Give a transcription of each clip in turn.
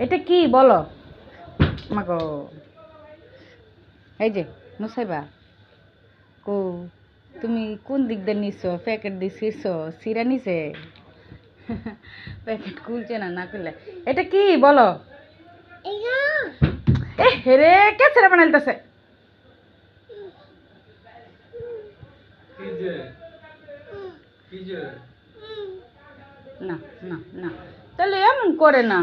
এটা কি বলো মাগো? এই যে মুসাইবা কো, তুমি কোন দিক দিয়ে নিছো? প্যাকেট দিয়ে ছিঁড়ছো, ছিঁড়া নিছে? প্যাকেট খুলছে না, না খুললে এটা কি বলো? এ হেরে কে ছেড়ে বানাইতেছে? না না না, তাহলে এমন করে না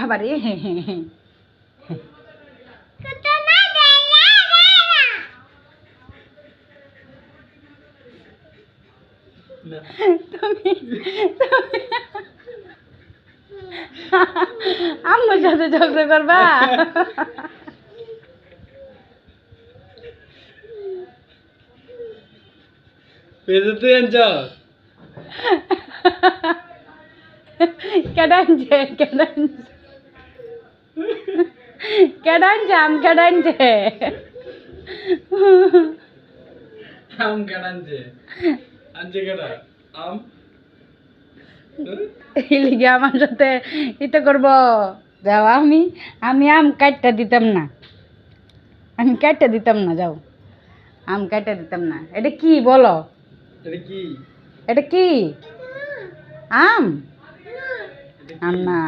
আবার। তুমি আম্মুর সাথে ঝগড়া করবা? কেডানছে কেডানছে কেডানছে আম কেডানছে আম কাটানছে আনছে কেডা আম এই লিগে আমার সাথে ইতে করবো? যাও, আমি আমি আম কাটটা দিতাম না, আমি কাটটা দিতাম না, যাও, আম কাটটা দিতাম না। এটা কি বলো? এটা কি? এটা কি? আম? এটা আম কি? না।